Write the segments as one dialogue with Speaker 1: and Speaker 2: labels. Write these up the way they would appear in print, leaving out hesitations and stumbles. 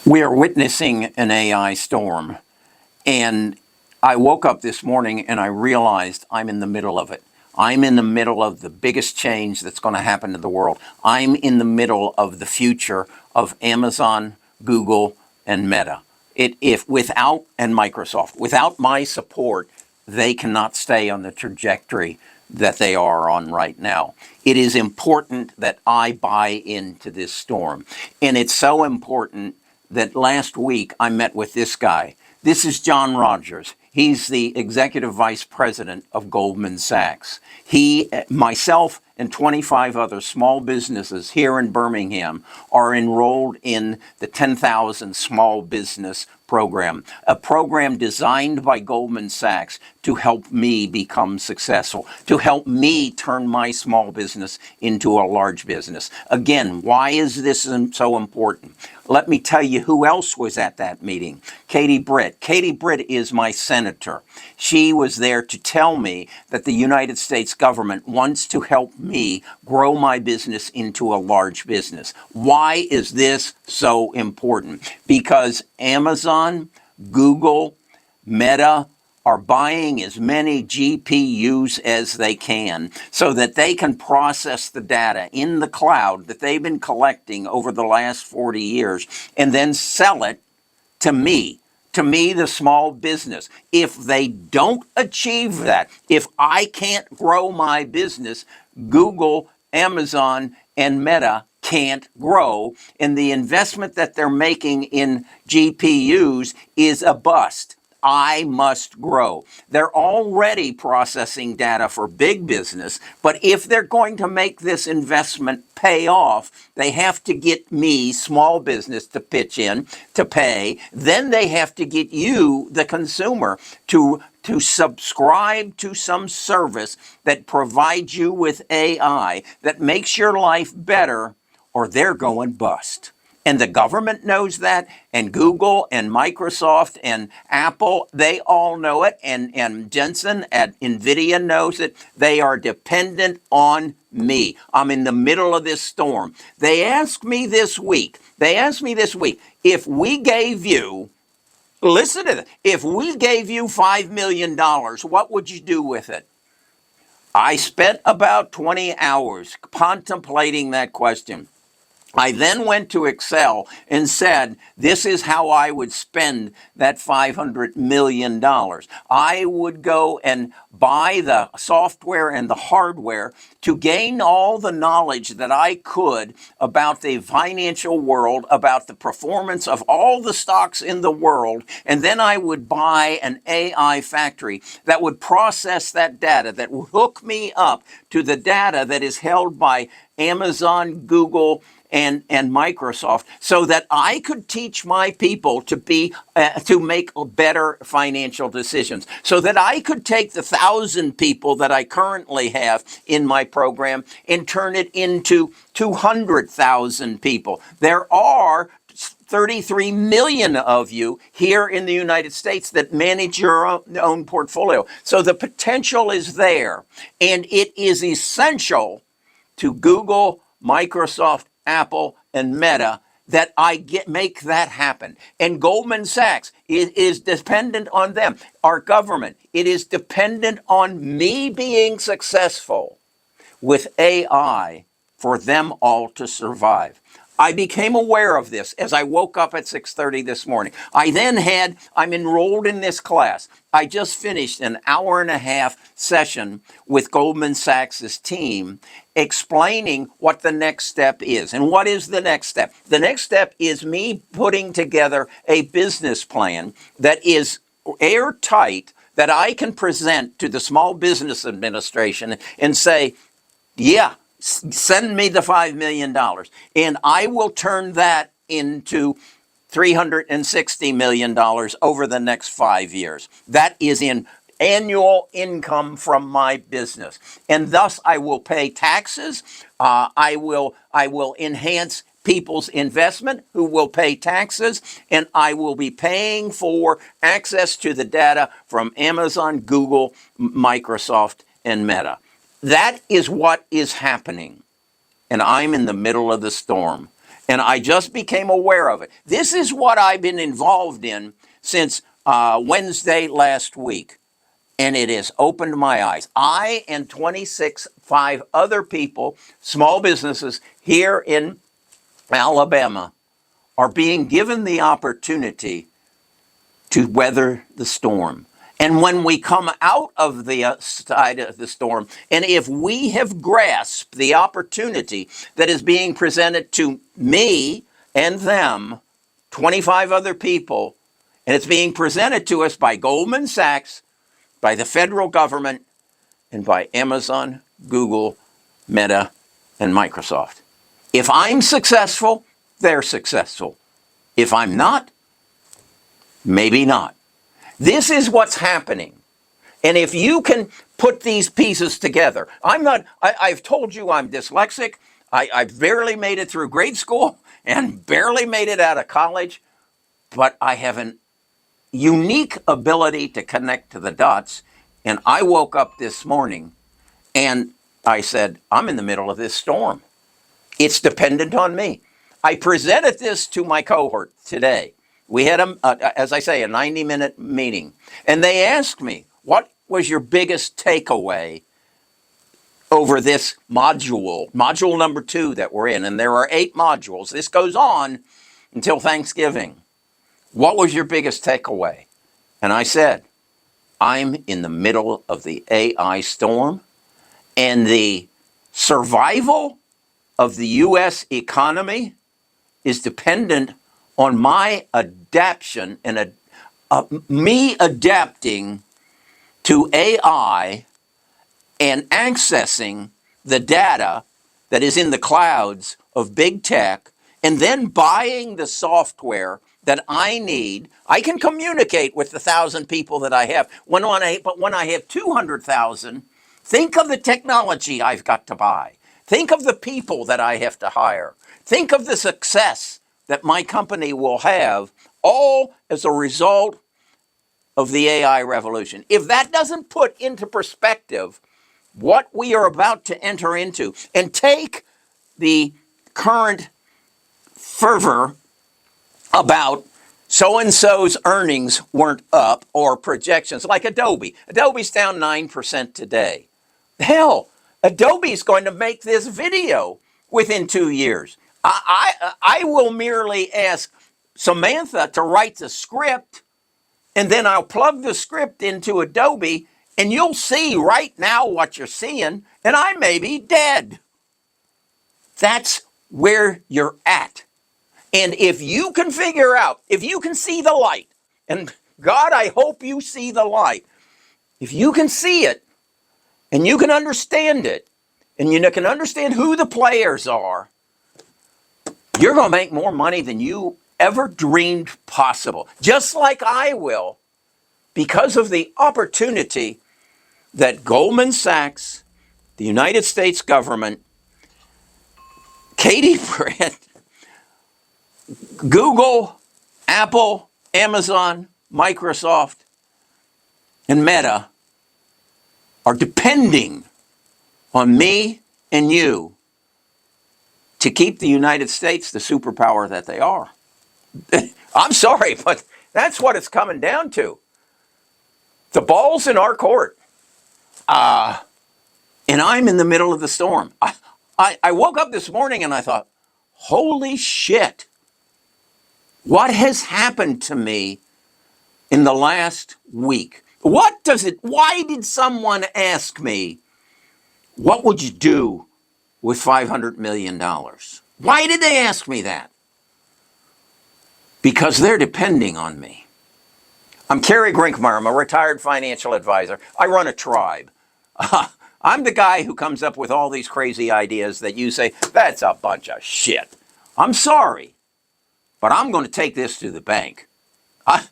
Speaker 1: We are witnessing an AI storm, and I woke up this morning and I realized I'm in the middle of it. I'm in the middle of the biggest change that's going to happen to the world. I'm in the middle of the future of Amazon, Google, and Meta. If without and Microsoft, without my support, they cannot stay on the trajectory that they are on right now. It is important that I buy into this storm. And it's so important that last week I met with this guy. This is John Rogers. He's the executive vice president of Goldman Sachs. He, myself, and 25 other small businesses here in Birmingham are enrolled in the 10,000 Small Business Program, a program designed by Goldman Sachs to help me become successful, to help me turn my small business into a large business. Again, why is this so important? Let me tell you who else was at that meeting. Katie Britt. Katie Britt is my senator. She was there to tell me that the United States government wants to help me grow my business into a large business. Why is this so important? Because Amazon, Google, Meta are buying as many GPUs as they can so that they can process the data in the cloud that they've been collecting over the last 40 years and then sell it to me. To me, the small business. If they don't achieve that, if I can't grow my business, Google, Amazon, and Meta can't grow. And the investment that they're making in GPUs is a bust. I must grow. They're already processing data for big business, but if they're going to make this investment pay off, they have to get me, small business, to pitch in, to pay. Then they have to get you, the consumer, to subscribe to some service that provides you with AI that makes your life better, or they're going bust. And the government knows that, and Google and Microsoft and Apple, they all know it, and Jensen at NVIDIA knows it. They are dependent on me. I'm in the middle of this storm. They asked me this week, if we gave you, listen to this, if we gave you $5 million, what would you do with it? I spent about 20 hours contemplating that question. I then went to Excel and said, this is how I would spend that $500 million. I would go and buy the software and the hardware to gain all the knowledge that I could about the financial world, about the performance of all the stocks in the world. And then I would buy an AI factory that would process that data, that would hook me up to the data that is held by Amazon, Google, and Microsoft, so that I could teach my people to make better financial decisions, so that I could take the 1,000 people that I currently have in my program and turn it into 200,000 people. There are 33 million of you here in the United States that manage your own portfolio. So the potential is there, and it is essential to Google, Microsoft, Apple, and Meta that make that happen. And Goldman Sachs is dependent on them. Our government, it is dependent on me being successful with AI for them all to survive. I became aware of this as I woke up at 6:30 this morning. I'm enrolled in this class. I just finished an hour and a half session with Goldman Sachs' team explaining what the next step is. And what is the next step? The next step is me putting together a business plan that is airtight, that I can present to the Small Business Administration and say, yeah, send me the $5 million, and I will turn that into $360 million over the next 5 years. That is in annual income from my business. And thus I will pay taxes. I will enhance people's investment who will pay taxes, and I will be paying for access to the data from Amazon, Google, Microsoft, and Meta. That is what is happening. And I'm in the middle of the storm. And I just became aware of it. This is what I've been involved in since Wednesday last week. And it has opened my eyes. I and 5 other people, small businesses here in Alabama, are being given the opportunity to weather the storm. And when we come out of the side of the storm, and if we have grasped the opportunity that is being presented to me and them, 25 other people, and it's being presented to us by Goldman Sachs, by the federal government, and by Amazon, Google, Meta, and Microsoft. If I'm successful, they're successful. If I'm not, maybe not. This is what's happening. And if you can put these pieces together, I've told you I'm dyslexic. I barely made it through grade school and barely made it out of college, but I have an unique ability to connect to the dots. And I woke up this morning and I said, I'm in the middle of this storm. It's dependent on me. I presented this to my cohort today. We had, as I say, a 90-minute meeting. And they asked me, what was your biggest takeaway over this module number 2 that we're in? And there are 8 modules. This goes on until Thanksgiving. What was your biggest takeaway? And I said, I'm in the middle of the AI storm, and the survival of the U.S. economy is dependent on my adaptation and me adapting to AI and accessing the data that is in the clouds of big tech, and then buying the software that I need. I can communicate with the 1,000 people that I have. But when I have 200,000, think of the technology I've got to buy. Think of the people that I have to hire. Think of the success that my company will have, all as a result of the AI revolution. If that doesn't put into perspective what we are about to enter into, and take the current fervor about so-and-so's earnings weren't up, or projections, like Adobe. Adobe's down 9% today. Hell, Adobe's going to make this video within 2 years. I will merely ask Samantha to write the script, and then I'll plug the script into Adobe, and you'll see right now what you're seeing, and I may be dead. That's where you're at. And if you can figure out, if you can see the light, and God, I hope you see the light. If you can see it, and you can understand it, and you can understand who the players are, you're going to make more money than you ever dreamed possible. Just like I will, because of the opportunity that Goldman Sachs, the United States government, Katie Britt, Google, Apple, Amazon, Microsoft, and Meta are depending on me and you to keep the United States the superpower that they are. I'm sorry, but that's what it's coming down to. The ball's in our court. And I'm in the middle of the storm. I woke up this morning and I thought, holy shit. What has happened to me in the last week? Why did someone ask me, what would you do with $500 million? Why did they ask me that? Because they're depending on me. I'm Kerry Grinkmeyer. I'm a retired financial advisor. I run a tribe. I'm the guy who comes up with all these crazy ideas that you say, that's a bunch of shit. I'm sorry, but I'm going to take this to the bank.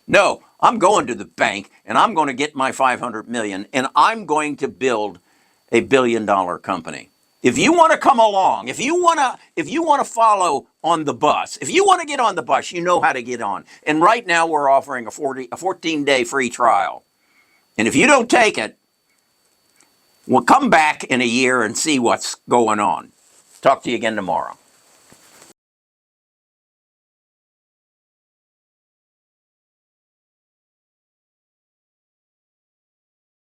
Speaker 1: No, I'm going to the bank, and I'm going to get my $500 million, and I'm going to build a billion-dollar company. If you want to come along, if you want to follow on the bus, if you want to get on the bus, you know how to get on. And right now we're offering a 14-day free trial. And if you don't take it, we'll come back in a year and see what's going on. Talk to you again tomorrow.